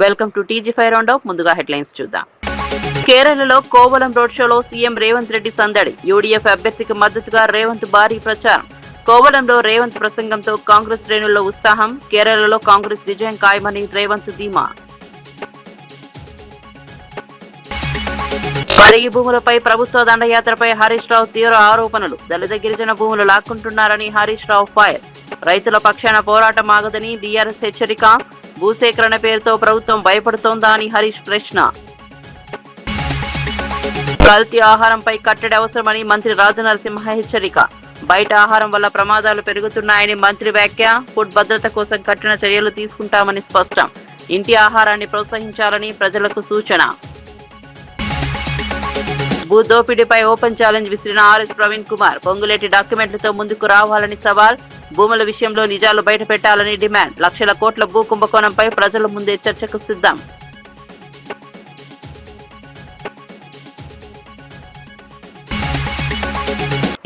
Welcome to TG five roundup. ముందుగా headlines చూద్దాం. కేరళలో కోవలం రోడ్ షోలో సీఎం రేవంత్ రెడ్డి సందడి. యూడీఎఫ్ అభ్యర్థికి మద్దతుగా రేవంత్ భారీ ప్రచారం. కోవలంలో రేవంత్ ప్రసంగంతో కాంగ్రెస్ శ్రేణుల్లో ఉత్సాహం. కేరళలో కాంగ్రెస్ విజయం ఖాయమని రేవంత్ ధీమా. పరిగి భూములపై ప్రభుత్వ దండయాత్రపై హరీష్ రావు తీవ్ర ఆరోపణలు. దళిత గిరిజన భూములు లాక్కుంటున్నారని హరీష్ రావు ఫైర్. రైతుల పక్షాన పోరాటం ఆగదని బీఆర్ఎస్ హెచ్చరిక. భూసేకరణ పేరుతో ప్రభుత్వం భయపడుతోందా అని హరీష్ ప్రశ్న. కల్తీ ఆహారంపై కట్టడి అవసరమని మంత్రి రాజనరసింహ హెచ్చరిక. బయట ఆహారం వల్ల ప్రమాదాలు పెరుగుతున్నాయని మంత్రి వ్యాఖ్య. ఫుడ్ భద్రత కోసం కఠిన చర్యలు తీసుకుంటామని స్పష్టం. ఇంటి ఆహారాన్ని ప్రోత్సహించాలని ప్రజలకు సూచన. భూ దోపిడీపై ఓపెన్ ఛాలెంజ్ విసిరిన ఆర్ఎస్ ప్రవీణ్ కుమార్. పొంగులేటి డాక్యుమెంట్లతో ముందుకు రావాలని సవాల్. భూముల విషయంలో నిజాలు బయటపెట్టాలని డిమాండ్. లక్షల కోట్ల భూ కుంభకోణంపై ప్రజల ముందే చర్చకు సిద్ధం.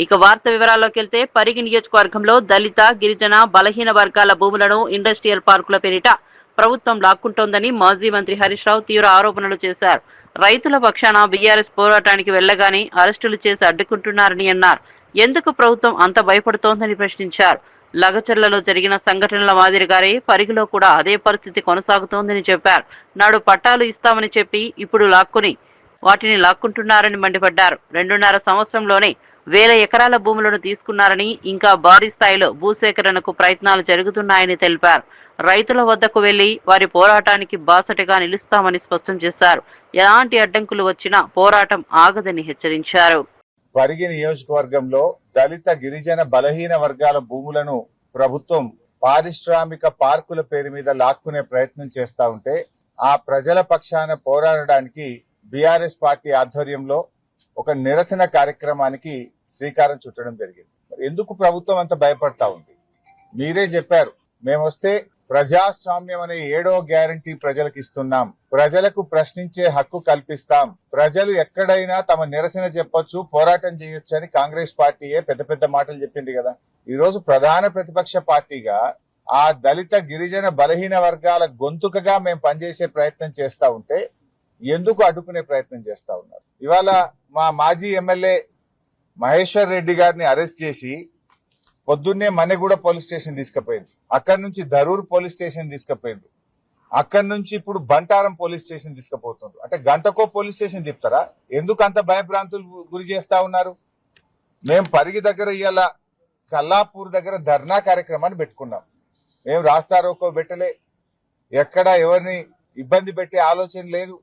ఇక వార్త వివరాల్లోకి వెళ్తే, పరిగి నియోజకవర్గంలో దళిత గిరిజన బలహీన వర్గాల భూములను ఇండస్ట్రియల్ పార్కుల పేరిట ప్రభుత్వం లాక్కుంటోందని మాజీ మంత్రి హరీష్ రావు తీవ్ర ఆరోపణలు చేశారు. రైతుల పక్షాన బీఆర్ఎస్ పోరాటానికి వెళ్లగానే అరెస్టులు చేసి అడ్డుకుంటున్నారని అన్నారు. ఎందుకు ప్రభుత్వం అంత భయపడుతోందని ప్రశ్నించారు. లగచర్లలో జరిగిన సంఘటనల మాదిరిగానే పరిగిలో కూడా అదే పరిస్థితి కొనసాగుతోందని చెప్పారు. నాడు పట్టాలు ఇస్తామని చెప్పి ఇప్పుడు వాటిని లాక్కుంటున్నారని మండిపడ్డారు. 2.5 సంవత్సరంలోనే 1000 ఎకరాల భూములను తీసుకున్నారని, ఇంకా భారీ స్థాయిలో భూసేకరణకు ప్రయత్నాలు జరుగుతున్నాయని తెలిపారు. రైతుల వద్దకు వెళ్లి వారి పోరాటానికి బాసటగా నిలుస్తామని స్పష్టం చేశారు. ఎలాంటి అడ్డంకులు వచ్చినా పోరాటం ఆగదని హెచ్చరించారు. పరిగి నియోజకవర్గంలో దళిత గిరిజన బలహీన వర్గాల భూములను ప్రభుత్వం పారిశ్రామిక పార్కుల పేరు మీద లాక్కునే ప్రయత్నం చేస్తా ఉంటే, ఆ ప్రజల పక్షాన పోరాడడానికి బీఆర్ఎస్ పార్టీ ఆధ్వర్యంలో ఒక నిరసన కార్యక్రమానికి శ్రీకారం చుట్టడం జరిగింది. ఎందుకు ప్రభుత్వం అంత భయపడతా ఉంది? మీరే చెప్పారు, మేమొస్తే ప్రజాస్వామ్యం అనే 7వ గ్యారంటీ ప్రజలకు ఇస్తున్నాం, ప్రజలకు ప్రశ్నించే హక్కు కల్పిస్తాం, ప్రజలు ఎక్కడైనా తమ నిరసన చెప్పొచ్చు, పోరాటం చేయొచ్చు అని కాంగ్రెస్ పార్టీయే పెద్ద పెద్ద మాటలు చెప్పింది కదా. ఈ రోజు ప్రధాన ప్రతిపక్ష పార్టీగా ఆ దళిత గిరిజన బలహీన వర్గాల గొంతుకగా మేము పనిచేసే ప్రయత్నం చేస్తా ఉంటే ఎందుకు అడ్డుకునే ప్రయత్నం చేస్తా ఉన్నారు? ఇవాళ మా మాజీ ఎమ్మెల్యే మహేశ్వర్ రెడ్డి గారిని అరెస్ట్ చేసి పొద్దున్నే మన్నెగూడ పోలీస్ స్టేషన్ తీసుకుపోయింది, అక్కడి నుంచి ధరూర్ పోలీస్ స్టేషన్ తీసుకుపోయింది, అక్కడి నుంచి ఇప్పుడు బంటారం పోలీస్ స్టేషన్ తీసుకుపోతుండ్రు. అంటే గంటకో పోలీస్ స్టేషన్ తిప్పుతారా? ఎందుకు అంత భయభ్రాంతులు గురి చేస్తా ఉన్నారు? మేము పరిగి దగ్గర ఇవాళ కల్లాపూర్ దగ్గర ధర్నా కార్యక్రమాన్ని పెట్టుకున్నాం. మేము రాస్తారోకో పెట్టలే, ఎక్కడ ఎవరిని ఇబ్బంది పెట్టే ఆలోచన లేదు.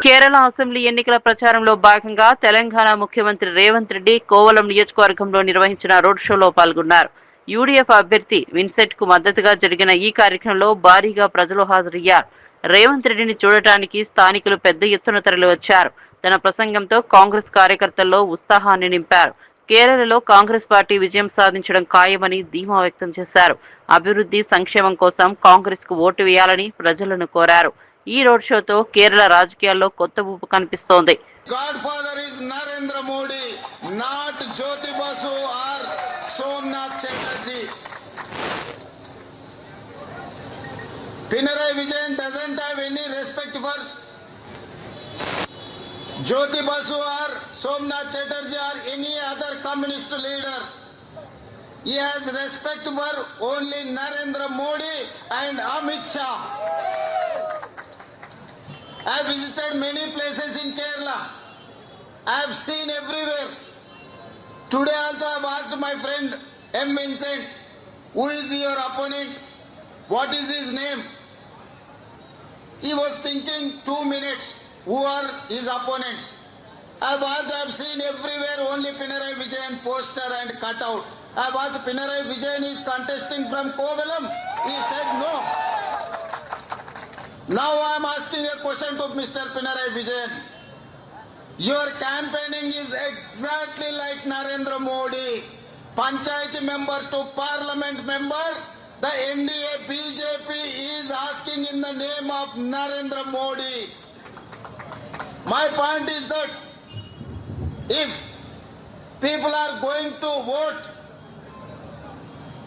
కేరళ అసెంబ్లీ ఎన్నికల ప్రచారంలో భాగంగా తెలంగాణ ముఖ్యమంత్రి రేవంత్ రెడ్డి కోవలం నియోజకవర్గంలో నిర్వహించిన రోడ్ షోలో పాల్గొన్నారు. యూడీఎఫ్ అభ్యర్థి విన్సెంట్ కు మద్దతుగా జరిగిన ఈ కార్యక్రమంలో భారీగా ప్రజలు హాజరయ్యారు. రేవంత్ రెడ్డిని చూడటానికి స్థానికులు పెద్ద ఎత్తున తరలివచ్చారు. తన ప్రసంగంతో కాంగ్రెస్ కార్యకర్తల్లో ఉత్సాహాన్ని నింపారు. కేరళలో కాంగ్రెస్ పార్టీ విజయం సాధించడం ఖాయమని ధీమా వ్యక్తం చేశారు. అభివృద్ధి సంక్షేమం కోసం కాంగ్రెస్ కు ఓటు వేయాలని ప్రజలను కోరారు. ఈ రోడ్ షోతో కేరళ రాజకీయాల్లో కొత్త ఊపు కనిపిస్తోంది. God father is Narendra Modi, not Jyoti Basu or Somnath Chatterjee. Pinarayi Vijayan doesn't have any respect for Jyoti Basu or Somnath Chatterjee or any other communist leader. He has respect for only Narendra Modi and Amit Shah. I have visited many places in Kerala. I have seen everywhere. Today also I have asked my friend M. Vincent, who is your opponent? What is his name? He was thinking 2 minutes. Who are his opponents? I have seen everywhere only Pinarayi Vijayan poster and cutout. I have asked Pinarayi Vijayan is contesting from Kovalam. He said no. Now I am asking a question to Mr. Pinarayi Vijayan. Your campaigning is exactly like Narendra Modi. Panchayati member to parliament member. The NDA BJP is asking in the name of Narendra Modi. My point is that if people are going to vote,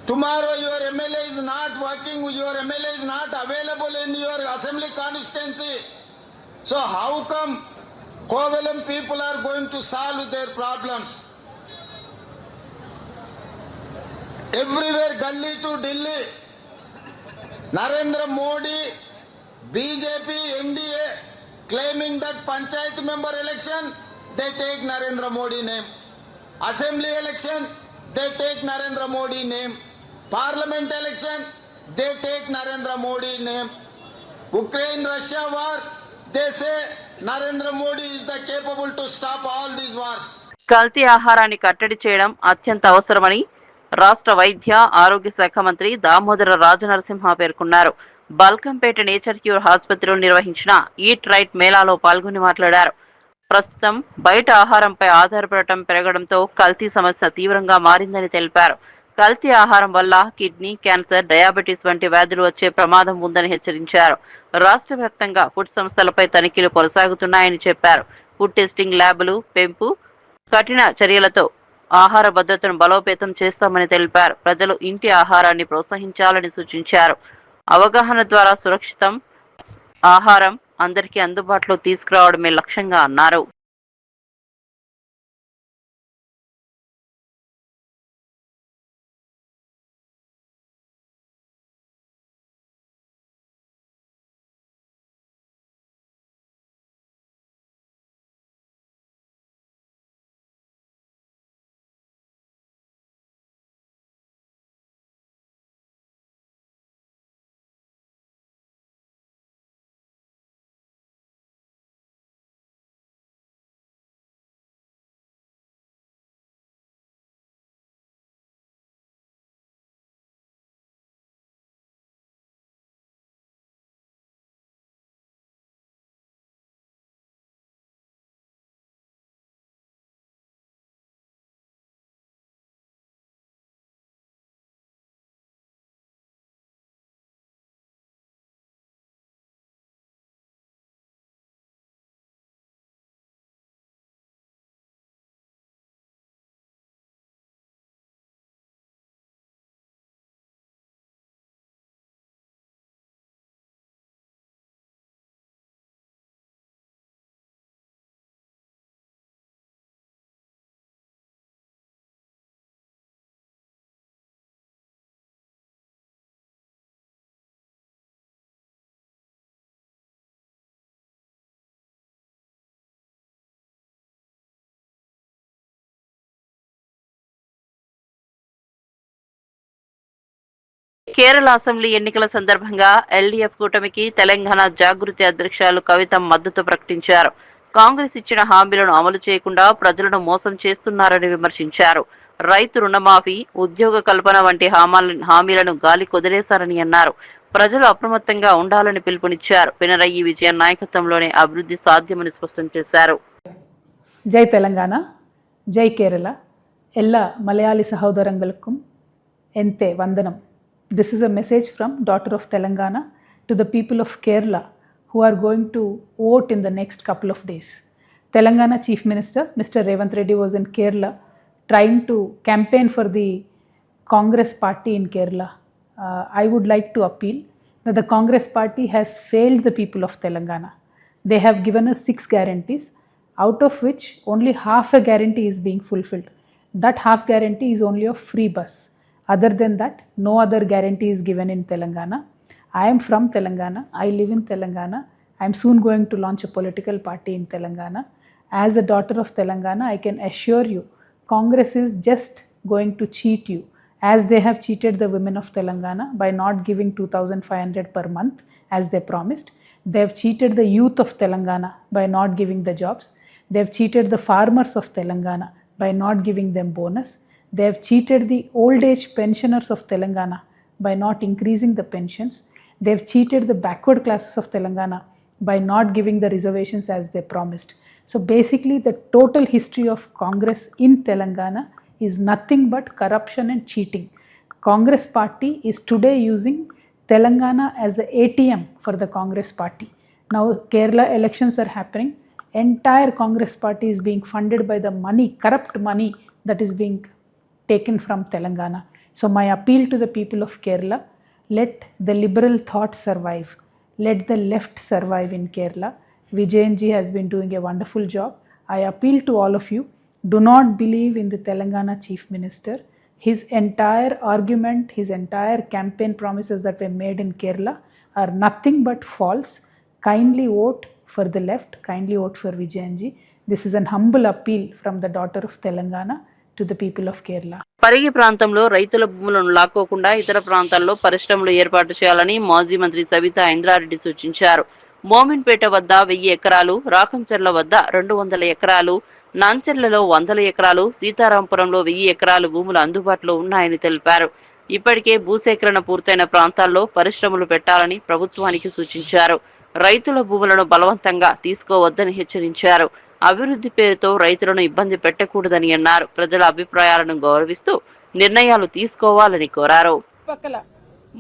tomorrow your MLA is not working, your MLA is not available in your assembly constituency. So how come Kovalam people are going to solve their problems? Everywhere, Gully to Delhi, Narendra Modi, BJP, NDA claiming that Panchayat member election, they take Narendra Modi name. Assembly election, they take Narendra Modi name. Parliament election, they take Narendra Modi name. Ukraine-Russia war, they say Narendra Modi is the capable to stop all these wars. కల్తీ ఆహారాన్ని కట్టడి చేయడం అత్యంత అవసరమని రాష్ట్ర వైద్య ఆరోగ్య శాఖ మంత్రి దామోదర రాజనరసింహ పేర్కొన్నారు. బల్కంపేట నేచర్ క్యూర్ ఆసుపత్రిలో నిర్వహించిన ఈట్ రైట్ మేళాలో పాల్గొని మాట్లాడారు. ప్రస్తుతం బయట ఆహారంపై ఆధారపడటం పెరగడంతో కల్తీ సమస్య తీవ్రంగా మారిందని తెలిపారు. కల్తీ ఆహారం వల్ల కిడ్నీ క్యాన్సర్, డయాబెటీస్ వంటి వ్యాధులు వచ్చే ప్రమాదం ఉందని హెచ్చరించారు. రాష్ట్ర వ్యాప్తంగా ఫుడ్ సంస్థలపై తనిఖీలు కొనసాగుతున్నాయని చెప్పారు. ఫుడ్ టెస్టింగ్ ల్యాబులు పెంపు, కఠిన చర్యలతో ఆహార భద్రతను బలోపేతం చేస్తామని తెలిపారు. ప్రజలు ఇంటి ఆహారాన్ని ప్రోత్సహించాలని సూచించారు. అవగాహన ద్వారా సురక్షితం ఆహారం అందరికీ అందుబాటులో తీసుకురావడమే లక్ష్యంగా అన్నారు. కేరళ అసెంబ్లీ ఎన్నికల సందర్భంగా ఎల్డీఎఫ్ కూటమికి తెలంగాణ జాగృతి అధ్యక్షులు కవిత మద్దతు ప్రకటించారు. కాంగ్రెస్ ఇచ్చిన హామీలను అమలు చేయకుండా ప్రజలను మోసం చేస్తున్నారని విమర్శించారు. రైతు రుణమాఫీ, ఉద్యోగ కల్పన వంటి హామీలను గాలి కొదిలేశారని అన్నారు. ప్రజలు అప్రమత్తంగా ఉండాలని పిలుపునిచ్చారు. పినరయి విజయన్ నాయకత్వంలోనే అభివృద్ధి సాధ్యమని స్పష్టం చేశారు. జై తెలంగాణ, జై కేరళ. ఎల్ల మలయాళీ సహోదరంగలకుం ఎంతే వందనం. This is a message from daughter of Telangana to the people of Kerala who are going to vote in the next couple of days. Telangana Chief Minister Mr. Revanth Reddy was in Kerala trying to campaign for the Congress party in Kerala. I would like to appeal that the Congress party has failed the people of Telangana. They have given us 6 guarantees, out of which only half a guarantee is being fulfilled. That half guarantee is only of free bus. Other than that, no other guarantee is given in Telangana. I am from Telangana. I live in Telangana. I am soon going to launch a political party in Telangana. As a daughter of Telangana, I can assure you, Congress is just going to cheat you, as they have cheated the women of Telangana by not giving 2,500 per month as they promised. They have cheated the youth of Telangana by not giving the jobs. They have cheated the farmers of Telangana by not giving them bonus. They have cheated the old age pensioners of Telangana by not increasing the pensions. They have cheated the backward classes of Telangana by not giving the reservations as they promised. So basically the total history of Congress in Telangana is nothing but corruption and cheating. Congress party is today using Telangana as the ATM for the Congress party. Now Kerala elections are happening. Entire Congress party is being funded by the money, corrupt money that is being taken from Telangana. So my appeal to the people of Kerala, Let the liberal thought survive. Let the left survive in Kerala. Vijayanji has been doing a wonderful job. I appeal to all of you, do not believe in the Telangana Chief Minister. His entire argument, his entire campaign promises that were made in Kerala are nothing but false. Kindly vote for the left, kindly vote for Vijayanji. This is an humble appeal from the daughter of Telangana to the people of Kerala. Parigi ప్రాంతంలో రైతుల భూములను లాక్కోకుండా ఇతర ప్రాంతాల్లో పరిశ్రమలు ఏర్పాటు చేయాలని మాజీ మంత్రి సబితా ఇంద్రారెడ్డి సూచించారు. మోమిన్పేట వద్ద 1000 ఎకరాలు, రాకంచర్ల వద్ద 200 ఎకరాలు, నాంచెర్లలో 100 ఎకరాలు, సీతారాంపురంలో 1000 ఎకరాలు భూములు అందుబాటులో ఉన్నాయని తెలిపారు. ఇప్పటికే భూసేకరణ పూర్తయిన ప్రాంతాల్లో పరిశ్రమలు పెట్టాలని ప్రభుత్వానికి సూచించారు. రైతుల భూములను బలవంతంగా తీసుకోవద్దని హెచ్చరించారు. అభివృద్ధి పేరుతో రైతులను ఇబ్బంది పెట్టకూడదని అన్నారు. ప్రజల అభిప్రాయాలను గౌరవిస్తూ నిర్ణయాలు తీసుకోవాలని కోరారు. పక్కల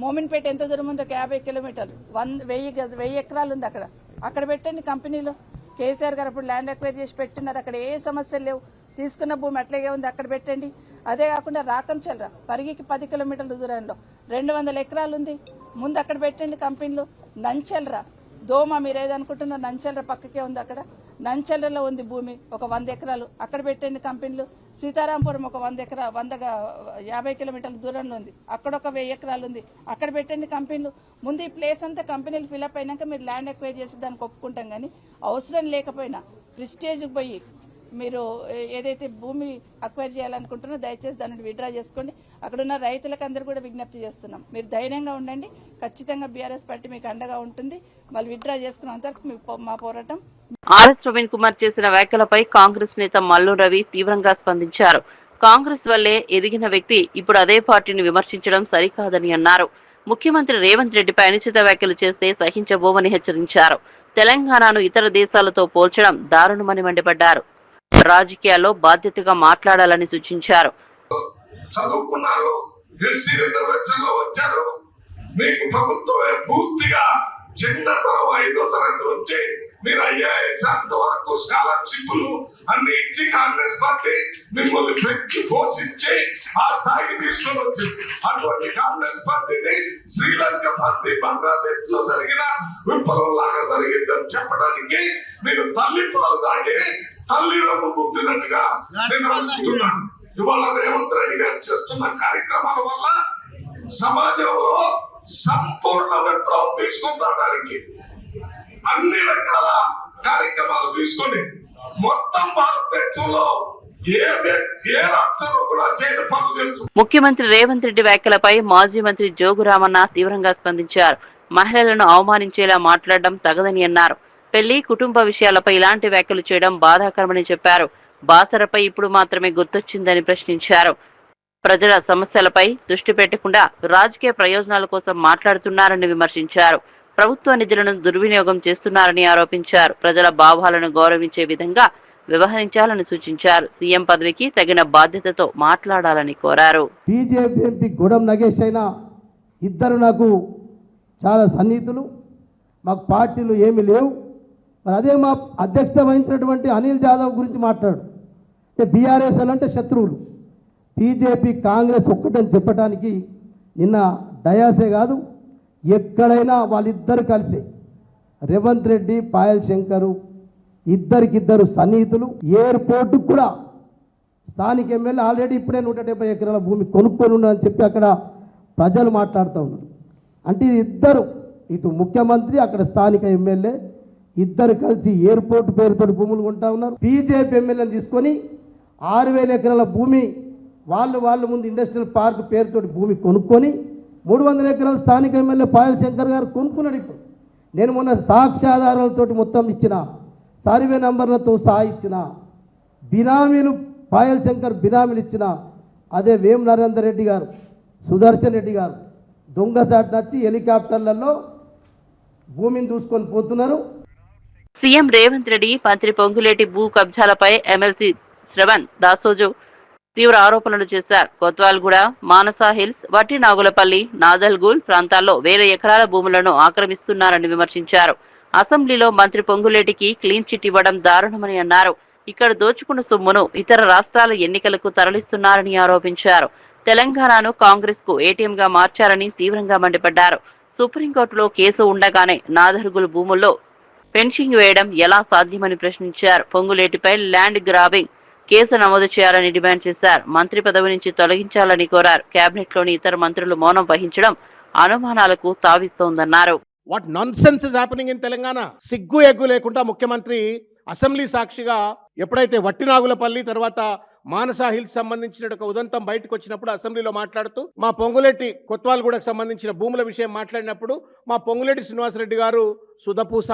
మోమిన్పేట ఎంత దూరం ఉందో 50 కిలోమీటర్లు, 1000 ఎకరాలు ఉంది అక్కడ పెట్టండి కంపెనీలో. కేసీఆర్ గారు అప్పుడు ల్యాండ్ అక్వైర్ చేసి పెట్టినారు. అక్కడ ఏ సమస్యలు లేవు. తీసుకున్న భూమి అట్లాగే ఉంది, అక్కడ పెట్టండి. అదే కాకుండా రాకంచల్రా పరిగికి 10 కిలోమీటర్ల దూరంలో 200 ఎకరాలు ఉంది, ముందు అక్కడ పెట్టండి కంపెనీలు. నంచెల్రా దోమ మీరు ఏదనుకుంటున్నారు, నంచెల్ర పక్కకే ఉంది. అక్కడ నంచెల్రలో ఉంది భూమి ఒక 100 ఎకరాలు, అక్కడ పెట్టండి కంపెనీలు. సీతారాంపురం ఒక 50 కిలోమీటర్ల దూరంలో ఉంది, అక్కడ ఒక 1000 ఎకరాలు ఉంది, అక్కడ పెట్టండి కంపెనీలు. ముందు ఈ ప్లేస్ అంతా కంపెనీలు ఫిల్అప్ అయినాక మీరు ల్యాండ్ ఎక్వైర్ చేసి దానికి ఒప్పుకుంటాం. కానీ అవసరం లేకపోయినా ప్రిస్టేజ్కి పోయి మీరు ఏదైతే భూమి అక్వైర్ చేయాలనుకుంటున్నారో దయచేసి దాన్ని విత్డ్రా చేసుకోండి. అక్కడున్న రైతులకు అందరూ కూడా విజ్ఞప్తి చేస్తున్నాం, మీరు ధైర్యంగా ఉండండి. ఖచ్చితంగా బీఆర్ఎస్ పార్టీ మీకు అండగా ఉంటుంది. వాళ్ళు విత్డ్రా చేసుకున్నంత వరకు మా పోరాటం. ఆర్ఎస్ ప్రవీణ్ కుమార్ చేసిన వ్యాఖ్యలపై కాంగ్రెస్ నేత మల్లు రవి తీవ్రంగా స్పందించారు. కాంగ్రెస్ వల్లే ఎదిగిన వ్యక్తి ఇప్పుడు అదే పార్టీని విమర్శించడం సరికాదని అన్నారు. ముఖ్యమంత్రి రేవంత్ రెడ్డిపై అనుచిత వ్యాఖ్యలు చేస్తే సహించబోమని హెచ్చరించారు. తెలంగాణను ఇతర దేశాలతో పోల్చడం దారుణమని మండిపడ్డారు. రాజకీయాల్లో బాధ్యతగా మాట్లాడాలని సూచించారు. చదువుకున్నారు, ఎస్సీ రిజర్వేషన్ లో వచ్చారు. మీకు ప్రభుత్వమే పూర్తిగా చిన్నతరం 5వ తరగతి నుంచి మీరు ఐఏఎస్ వరకు స్కాలర్షిప్లు అన్ని ఇచ్చి కాంగ్రెస్ పార్టీ మిమ్మల్ని పెంచి పోషించి ఆ స్థాయికి తీసుకొని వచ్చింది. అటువంటి కాంగ్రెస్ పార్టీని శ్రీలంక పార్టీ బంగ్లాదేశ్ లో జరిగిన విప్లవం లాగా జరిగిందని చెప్పడానికి మీరు తల్లి పాలు దాటి తల్లి రొమ్ము పుట్టినట్టుగా నేను అనుకుంటున్నాను. ఇవాళ రేవంత్ రెడ్డి గారు చేస్తున్న కార్యక్రమాల వల్ల సమాజంలో సంపూర్ణ విప్లవం తీసుకొని రావడానికి అన్ని రకాల కార్యక్రమాలు తీసుకొని మొత్తం భారతదేశంలో ఏ రాష్ట్రంలో కూడా చేయని పనులు చేస్తుంది. ముఖ్యమంత్రి రేవంత్ రెడ్డి వ్యాఖ్యలపై మాజీ మంత్రి జోగురామన్న తీవ్రంగా స్పందించారు. మహిళలను అవమానించేలా మాట్లాడడం తగదని అన్నారు. పెళ్లి, కుటుంబ విషయాలపై ఇలాంటి వ్యాఖ్యలు చేయడం బాధాకరమని చెప్పారు. బాసరపై ఇప్పుడు మాత్రమే గుర్తొచ్చిందని ప్రశ్నించారు. ప్రజల సమస్యలపై దృష్టి పెట్టకుండా రాజకీయ ప్రయోజనాల కోసం మాట్లాడుతున్నారని విమర్శించారు. ప్రభుత్వ నిధులను దుర్వినియోగం చేస్తున్నారని ఆరోపించారు. ప్రజల భావాలను గౌరవించే విధంగా వ్యవహరించాలని సూచించారు. సీఎం పదవికి తగిన బాధ్యతతో మాట్లాడాలని కోరారు. బీజేపీ ఎంపీ గూడెం నగేష్ అయినా ఇద్దరు నాకు చాలా సన్నిహితులు, మాకు పార్టీలు ఏమీ లేవు. మరి అదే మా అధ్యక్షత వహించినటువంటి అనిల్ జాదవ్ గురించి మాట్లాడు అంటే బీఆర్ఎస్ అంటే శత్రువులు, బీజేపీ కాంగ్రెస్ ఒక్కటని చెప్పడానికి నిన్న డయాసే కాదు ఎక్కడైనా వాళ్ళిద్దరు కలిసి రేవంత్ రెడ్డి, పాయల్ శంకరు ఇద్దరికిద్దరు సన్నిహితులు. ఎయిర్పోర్టుకు కూడా స్థానిక ఎమ్మెల్యే ఆల్రెడీ ఇప్పుడే 170 ఎకరాల భూమి కొనుక్కొని ఉన్నారని చెప్పి అక్కడ ప్రజలు మాట్లాడుతూ ఉన్నారు. అంటే ఇద్దరు, ఇటు ముఖ్యమంత్రి అక్కడ స్థానిక ఎమ్మెల్యే ఇద్దరు కలిసి ఎయిర్పోర్ట్ పేరుతో భూములు కొంటా ఉన్నారు. బీజేపీ ఎమ్మెల్యేని తీసుకొని 6000 ఎకరాల భూమి వాళ్ళ ముందు ఇండస్ట్రియల్ పార్క్ పేరుతో భూమి కొనుక్కొని 300 ఎకరాల స్థానిక ఎమ్మెల్యే పాయల్ శంకర్ గారు కొనుక్కున్నాడు. ఇప్పుడు నేను మొన్న సాక్ష్యాధారాలతో మొత్తం ఇచ్చిన, సర్వే నంబర్లతో సహా ఇచ్చిన, బినామీలు పాయల్ శంకర్ బినామీలు ఇచ్చిన అదే వేం నరేందర్ రెడ్డి గారు, సుదర్శన్ రెడ్డి గారు దొంగసాటి నచ్చి హెలికాప్టర్లలో భూమిని చూసుకొని పోతున్నారు. సీఎం రేవంత్ రెడ్డి మంత్రి పొంగులేటి భూ కబ్జాలపై ఎమ్మెల్సీ శ్రవణ్ దాసోజు తీవ్ర ఆరోపణలు చేశారు. కొత్వాల్గూడ, మానసా హిల్స్, వట్టి నాగులపల్లి, నాదల్గూల్ ప్రాంతాల్లో 1000 ఎకరాల భూములను ఆక్రమిస్తున్నారని విమర్శించారు. అసెంబ్లీలో మంత్రి పొంగులేటికి క్లీన్ చిట్ ఇవ్వడం దారుణమని అన్నారు. ఇక్కడ దోచుకున్న సొమ్మును ఇతర రాష్ట్రాల ఎన్నికలకు తరలిస్తున్నారని ఆరోపించారు. తెలంగాణను కాంగ్రెస్ కు ఏటీఎంగా మార్చారని తీవ్రంగా మండిపడ్డారు. సుప్రీంకోర్టులో కేసు ఉండగానే నాదరుగుల భూముల్లో ఫెన్సింగ్ వేయడం ఎలా సాధ్యమని ప్రశ్నించారు. పొంగులేటిపై ల్యాండ్ గ్రాబింగ్ కేసు నమోదు చేయాలని డిమాండ్ చేశారు. మంత్రి పదవి నుంచి తొలగించాలని కోరారు. కేబినెట్లోని ఇతర మంత్రులు మౌనం వహించడం అనుమానాలకు తావిస్తోందన్నారు. What nonsense is happening in Telangana? సిగ్గు ఎగ్గు లేకుండా ముఖ్యమంత్రి అసెంబ్లీ సాక్షిగా ఎప్పుడైతే వట్టినాగులపల్లి తర్వాత మానసా హిల్స్ సంబంధించిన ఒక ఉదంతం బయటకు వచ్చినప్పుడు అసెంబ్లీలో మాట్లాడుతూ మా పొంగులేటి కొత్వాల్గూడకు సంబంధించిన భూముల విషయం మాట్లాడినప్పుడు మా పొంగులేటి శ్రీనివాసరెడ్డి గారు సుధపూస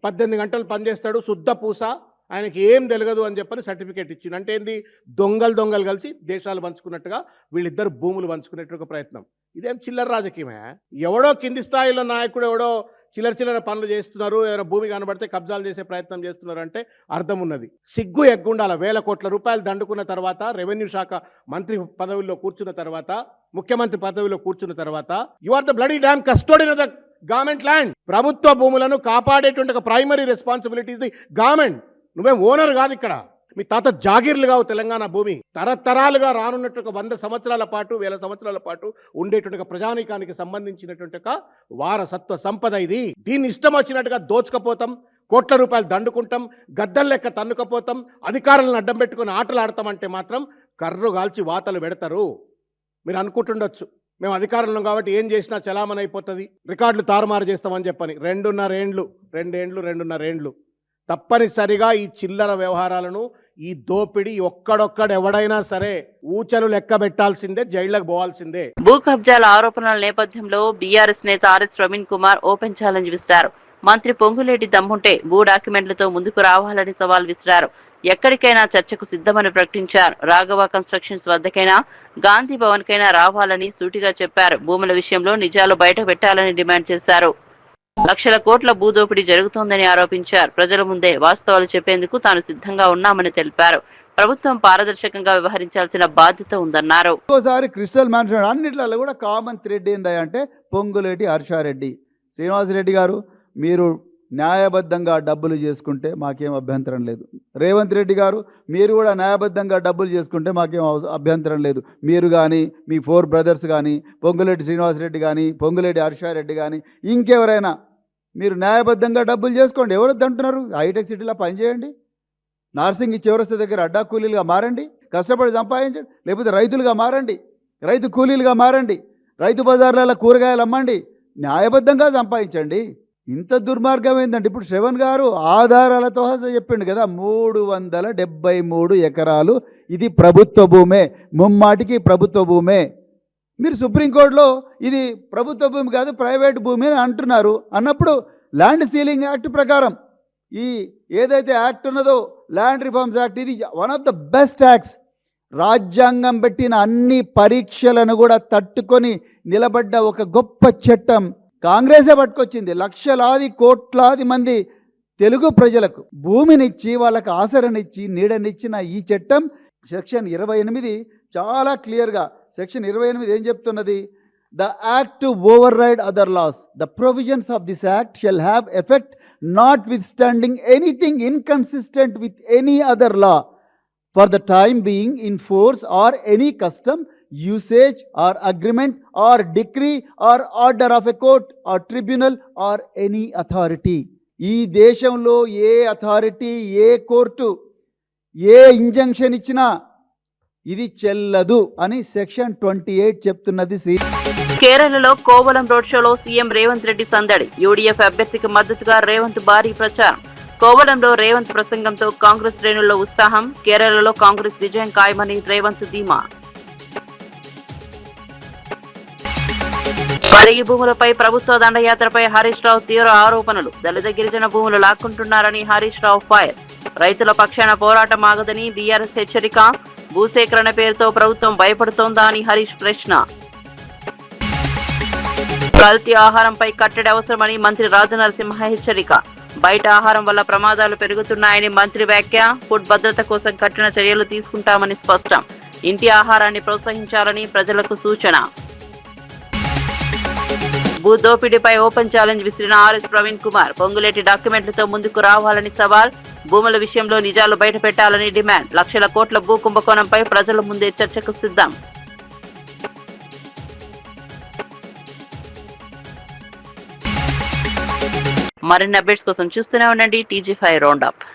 18 గంటలు పనిచేస్తాడు, శుద్ధపూస, ఆయనకి ఏం తెలియదు అని చెప్పని సర్టిఫికేట్ ఇచ్చింది. అంటే ఏంది? దొంగలు కలిసి దేశాలు పంచుకున్నట్టుగా వీళ్ళిద్దరు భూములు పంచుకునేట్టు ఒక ప్రయత్నం. ఇదేం చిల్లర రాజకీయమే? ఎవడో కింది స్థాయిలో నాయకుడు ఎవడో చిల్లర పనులు చేస్తున్నారు, ఎవరో భూమి కనబడితే కబ్జాలు చేసే ప్రయత్నం చేస్తున్నారు అంటే అర్థం ఉన్నది. సిగ్గు ఎగ్గుండాల. 1000 కోట్ల రూపాయలు దండుకున్న తర్వాత, రెవెన్యూ శాఖ మంత్రి పదవిలో కూర్చున్న తర్వాత, ముఖ్యమంత్రి పదవిలో కూర్చున్న తర్వాత, you are the bloody damn custodian of the government land. ప్రభుత్వ భూములను కాపాడేటువంటి ఒక primary responsibility is the government. నువ్వేం ఓనర్ కాదు ఇక్కడ. మీ తాత జాగీర్లు కావు తెలంగాణ భూమి. తరతరాలుగా రానున్నట్టు ఒక 100 సంవత్సరాల పాటు 1000 సంవత్సరాల పాటు ఉండేటువంటి ఒక ప్రజానీకానికి సంబంధించినటువంటి ఒక వారసత్వ సంపద ఇది. దీన్ని ఇష్టం వచ్చినట్టుగా దోచుకపోతాం, కోట్ల రూపాయలు దండుకుంటాం, గద్దలు లెక్క తన్నుకపోతాం, అధికారులను అడ్డం పెట్టుకుని ఆటలు ఆడతామంటే మాత్రం కర్రు గాల్చి వాతలు పెడతారు. మీరు అనుకుంటుండొచ్చు మేము అధికారంలో కాబట్టి ఏం చేసినా చలామణి అయిపోతుంది, రికార్డులు తారుమారు చేస్తామని చెప్పని. 2.5 ఏండ్లు తప్పనిసరిగా ఈ చిల్లర వ్యవహారాలను, ఈ దోపిడీ ఎవడైనా సరే ఊచలు లెక్క పెట్టాల్సిందే, జైళ్లకు పోవాల్సిందే. భూ కబ్జాల ఆరోపణల నేపథ్యంలో బీఆర్ఎస్ నేత RS Praveen Kumar open challenge విసిరారు. మంత్రి పొంగులేటి దమ్ముంటే భూ డాక్యుమెంట్లతో ముందుకు రావాలని సవాల్ విసిరారు. ఎక్కడికైనా చర్చకు సిద్ధమని ప్రకటించారు. రాఘవ కన్స్ట్రక్షన్స్ వద్దకైనా, గాంధీ భవన్ కైనా రావాలని సూటిగా చెప్పారు. భూముల విషయంలో నిజాలు బయట పెట్టాలని డిమాండ్ చేశారు. లక్షల కోట్ల భూదోపిడీ జరుగుతోందని ఆరోపించారు. ప్రజల ముందే వాస్తవాలు చెప్పేందుకు తాను సిద్ధంగా ఉన్నామని తెలిపారు. ప్రభుత్వం పారదర్శకంగా వ్యవహరించాల్సిన బాధ్యత ఉందన్నారు. ఇంకోసారి క్రిస్టల్ మ్యాన్షన్ అన్నిట్లలో కూడా కామన్ థ్రెడ్ ఏందంటే పొంగులేటి హర్షారెడ్డి. శ్రీనివాసరెడ్డి గారు, మీరు న్యాయబద్ధంగా డబ్బులు చేసుకుంటే మాకేం అభ్యంతరం లేదు. రేవంత్ రెడ్డి గారు, మీరు కూడా న్యాయబద్ధంగా డబ్బులు చేసుకుంటే మాకేం అభ్యంతరం లేదు. మీరు కానీ, మీ 4 బ్రదర్స్ కానీ, పొంగులేటి శ్రీనివాసరెడ్డి కానీ, పొంగులేటి హర్షారెడ్డి కానీ, ఇంకెవరైనా మీరు న్యాయబద్ధంగా డబ్బులు చేసుకోండి. ఎవరొద్దు అంటున్నారు? హైటెక్ సిటీలో పనిచేయండి, నార్సింగ్ చివరస్త దగ్గర అడ్డా కూలీలుగా మారండి, కష్టపడి సంపాదించండి. లేకపోతే రైతులుగా మారండి, రైతు కూలీలుగా మారండి, రైతు బజార్లలో కూరగాయలు అమ్మండి, న్యాయబద్ధంగా సంపాదించండి. ఇంత దుర్మార్గం ఏంటంటే ఇప్పుడు శ్రవణ్ గారు ఆధారాలతో చెప్పిండు కదా, 373 ఎకరాలు ఇది ప్రభుత్వ భూమే, ముమ్మాటికి ప్రభుత్వ భూమే. మీరు సుప్రీంకోర్టులో ఇది ప్రభుత్వ భూమి కాదు ప్రైవేట్ భూమి అని అంటున్నారు. అన్నప్పుడు ల్యాండ్ సీలింగ్ యాక్ట్ ప్రకారం ఈ ఏదైతే యాక్ట్ ఉన్నదో ల్యాండ్ రిఫార్మ్స్ యాక్ట్, ఇది one of the best acts. రాజ్యాంగం పెట్టిన అన్ని పరీక్షలను కూడా తట్టుకొని నిలబడ్డ ఒక గొప్ప చట్టం కాంగ్రెసే పట్టుకొచ్చింది. లక్షలాది కోట్లాది మంది తెలుగు ప్రజలకు భూమినిచ్చి వాళ్ళకు ఆసరనిచ్చి నీడనిచ్చిన ఈ చట్టం సెక్షన్ 28 చాలా క్లియర్గా, సెక్షన్ 28 ఏం చెప్తున్నది? The act to override other laws, the provisions of this act shall have effect notwithstanding anything inconsistent with any other law for the time being in force or any custom, usage or agreement or decree or order of a court or tribunal or any authority. ఈ దేశంలో ఏ authority, ఏ court, ఏ injunction ఇచ్చినా ఇది చెల్లదు అని section 28 చెప్తున్నది. కేరళలో Kovalam road షోలో CM Revanth Reddy సందడి. యూడీఎఫ్ అభ్యర్థికి మద్దతుగా రేవంత్ భారీ ప్రచారం. కోవలంలో రేవంత్ ప్రసంగంతో కాంగ్రెస్ శ్రేణుల్లో ఉత్సాహం. కేరళలో కాంగ్రెస్ విజయం ఖాయమని రేవంత్ ధీమా. పరిగి భూములపై ప్రభుత్వ దండయాత్రపై హరీష్ రావు తీవ్ర ఆరోపణలు. దళిత గిరిజన భూములు లాక్కుంటున్నారని హరీష్ రావు ఫైర్. రైతుల పక్షాన పోరాటం ఆగదని బీఆర్ఎస్ హెచ్చరిక. భూసేకరణ పేరుతో ప్రభుత్వం భయపడుతోందా అని హరీష్ ప్రశ్న. కల్తీ ఆహారంపై కట్టడి అవసరమని మంత్రి రాజనరసింహ హెచ్చరిక. బయట ఆహారం వల్ల ప్రమాదాలు పెరుగుతున్నాయని మంత్రి వ్యాఖ్య. ఫుడ్ భద్రత కోసం కఠిన చర్యలు తీసుకుంటామని స్పష్టం. ఇంటి ఆహారాన్ని ప్రోత్సహించాలని ప్రజలకు సూచన. భూ దోపిడీపై ఓపెన్ ఛాలెంజ్ విసిరిన ఆర్ఎస్ ప్రవీణ్ కుమార్. పొంగులేటి డాక్యుమెంట్లతో ముందుకు రావాలని సవాల్. భూముల విషయంలో నిజాలు బయట పెట్టాలని డిమాండ్. లక్షల కోట్ల భూ కుంభకోణంపై ప్రజల ముందే చర్చకు సిద్ధం. మరిన్ని అప్డేట్స్ కోసం చూస్తూనే ఉండండి TG5 రౌండప్.